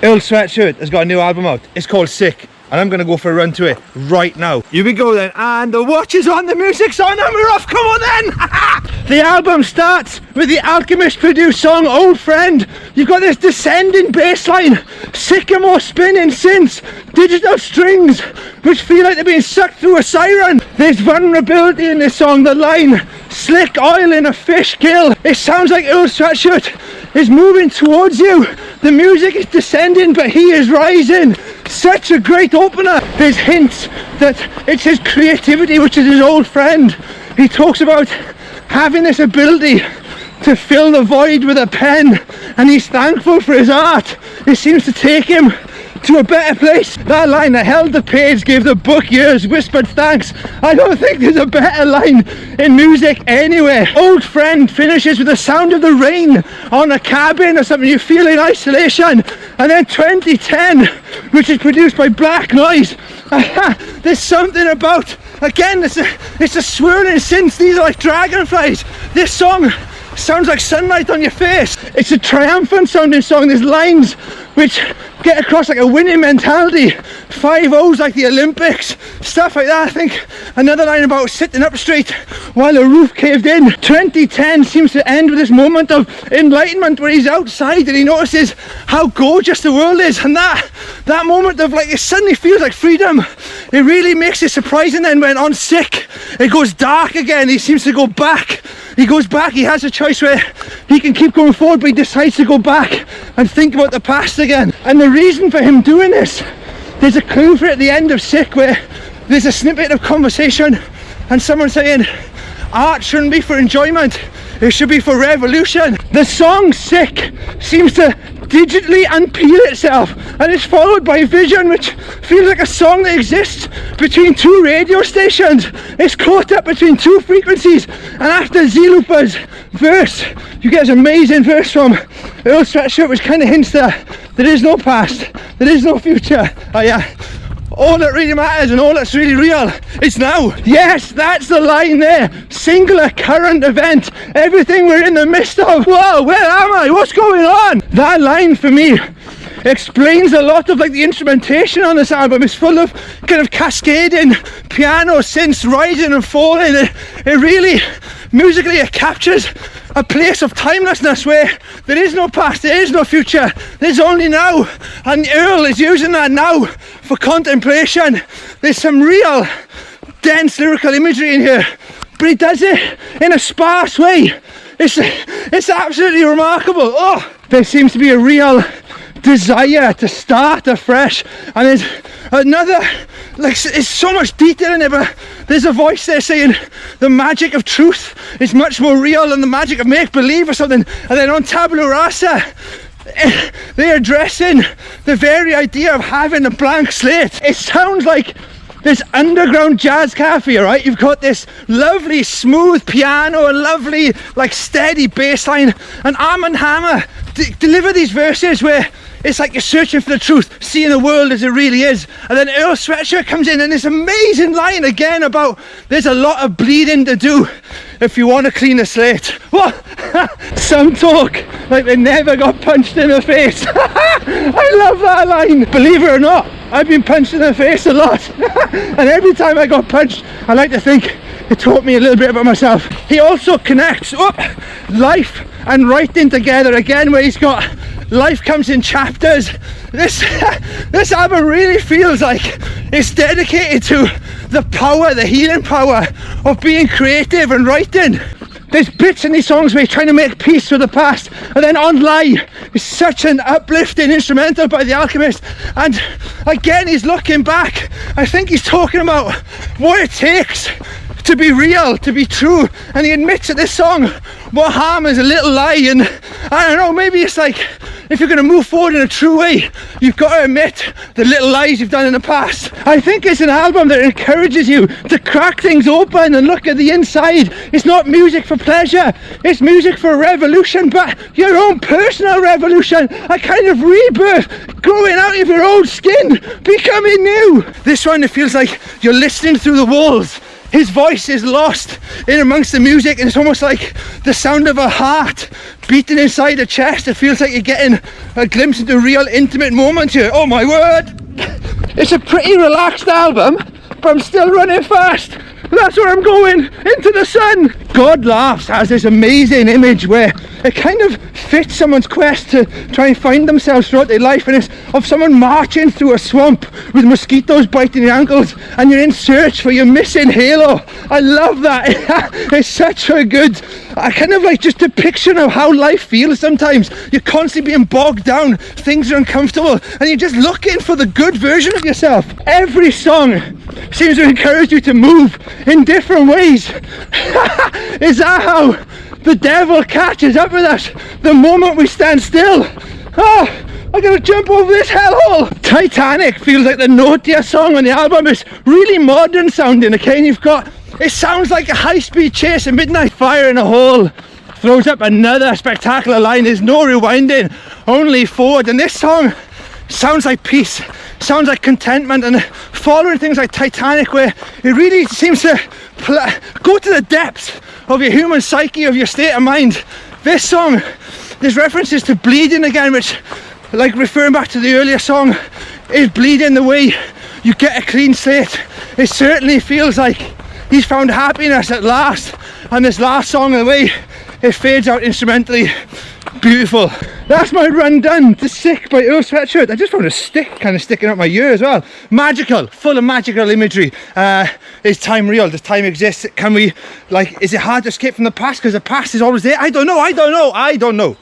Earl Sweatshirt has got a new album out. It's called Sick, and I'm going to go for a run to it right now. Here we go then, and the watch is on, the music's on, and we're off. Come on then. The album starts with the Alchemist produced song Old Friend. You've got this descending bass line, sycamore spinning synths, digital strings which feel like they're being sucked through a siren. There's vulnerability in this song. The line, slick oil in a fish gill. It sounds like Earl Sweatshirt is moving towards you. The music is descending, but he is rising. Such a great opener. There's hints that it's his creativity which is his old friend. He talks about having this ability to fill the void with a pen, and he's thankful for his art. It seems to take him to a better place. That line, I held the page, gave the book years, whispered thanks. I don't think there's a better line in music anywhere. Old Friend finishes with the sound of the rain on a cabin or something. You feel in isolation. And then 2010, which is produced by Black Noise. There's something about, again, it's a swirling synth. These are like dragonflies. This song sounds like sunlight on your face. It's a triumphant sounding song. There's lines which get across like a winning mentality. 5-0s like the Olympics, stuff like that. I think another line about sitting up straight while the roof caved in. 2010 seems to end with this moment of enlightenment where he's outside and he notices how gorgeous the world is, and that moment of like, it suddenly feels like freedom. It really makes it surprising. Then when on Sick it goes dark again, he seems to go back. He goes back, he has a choice where he can keep going forward, but he decides to go back and think about the past again. And the reason for him doing this, there's a clue for it at the end of Sick where there's a snippet of conversation and someone saying, art shouldn't be for enjoyment, it should be for revolution. The song Sick seems to digitally unpeel itself, and it's followed by Vision, which feels like a song that exists between two radio stations. It's caught up between two frequencies, and after Z-Looper's verse you get this amazing verse from Earl Sweatshirt which kind of hints that there is no past, there is no future. Oh yeah, all that really matters and all that's really real is now. Yes, that's the line there. Singular current event, everything we're in the midst of. Whoa, where am I? What's going on? That line for me explains a lot of like the instrumentation on this album. It's full of kind of cascading piano synths rising and falling. It really, musically, it captures a place of timelessness where there is no past, there is no future, there's only now. And Earl is using that now for contemplation. There's some real dense lyrical imagery in here, but he does it in a sparse way. It's absolutely remarkable. Oh, there seems to be a real desire to start afresh, and there's another, like, it's so much detail in it, but there's a voice there saying the magic of truth is much more real than the magic of make-believe or something. And then on Tabula Rasa, they're addressing the very idea of having a blank slate. It sounds like this underground jazz cafe, right? You've got this lovely smooth piano, a lovely like steady bass line, and Arm & Hammer deliver these verses where it's like you're searching for the truth, seeing the world as it really is. And then Earl Sweatshirt comes in and this amazing line again about there's a lot of bleeding to do if you want to clean a slate. What? Some talk like they never got punched in the face. I love that line. Believe it or not, I've been punched in the face a lot. And every time I got punched, I like to think it taught me a little bit about myself. He also connects life and writing together again, where he's got life comes in chapters. This album really feels like it's dedicated to the power, the healing power of being creative and writing. There's bits in these songs where he's trying to make peace with the past, and then On Lie is such an uplifting instrumental by The Alchemist, and again he's looking back. I think he's talking about what it takes to be real, to be true, and he admits that this song, What Harm Is a Little Lie. And I don't know, maybe it's like, if you're going to move forward in a true way, you've got to admit the little lies you've done in the past. I think it's an album that encourages you to crack things open and look at the inside. It's not music for pleasure, it's music for revolution, but your own personal revolution, a kind of rebirth, growing out of your old skin, becoming new. This one, it feels like you're listening through the walls. His voice is lost in amongst the music, and it's almost like the sound of a heart beating inside the chest. It feels like you're getting a glimpse into a real intimate moment here. Oh my word! It's a pretty relaxed album, but I'm still running fast. That's where I'm going, into the sun. God Laughs has this amazing image where it kind of fits someone's quest to try and find themselves throughout their life, and it's of someone marching through a swamp with mosquitoes biting your ankles, and you're in search for your missing halo. I love that. It's such a good, kind of like just depiction of how life feels sometimes. You're constantly being bogged down, things are uncomfortable, and you're just looking for the good version of yourself. Every song seems to encourage you to move in different ways. Is that how the devil catches up with us the moment we stand still? Oh, I gotta jump over this hellhole. Titanic feels like the naughtiest song on the album. It's really modern sounding, okay? And you've got, it sounds like a high-speed chase, a midnight fire in a hole. Throws up another spectacular line. There's no rewinding, only forward. And this song sounds like peace, sounds like contentment, and following things like Titanic, where it really seems to go to the depths of your human psyche, of your state of mind. This song, there's references to bleeding again, which, like referring back to the earlier song, is bleeding the way you get a clean slate. It certainly feels like he's found happiness at last, and this last song, the way it fades out instrumentally, beautiful. That's my run done to Sick by Earl Sweatshirt. I just found a stick kind of sticking out my ear as well. Magical, full of magical imagery. Is time real? Does time exist? Can we, like, is it hard to escape from the past because the past is always there? I don't know.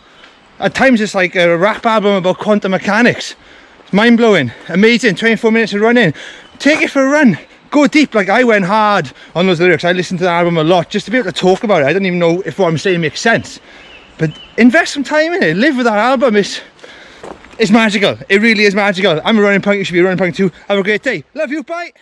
At times it's like a rap album about quantum mechanics. It's mind-blowing, amazing. 24 minutes of running. Take it for a run. Go deep. Like, I went hard on those lyrics. I listened to the album a lot just to be able to talk about it. I don't even know if what I'm saying makes sense. But invest some time in it. Live with that album. It's magical. It really is magical. I'm a running punk. You should be a running punk too. Have a great day. Love you. Bye.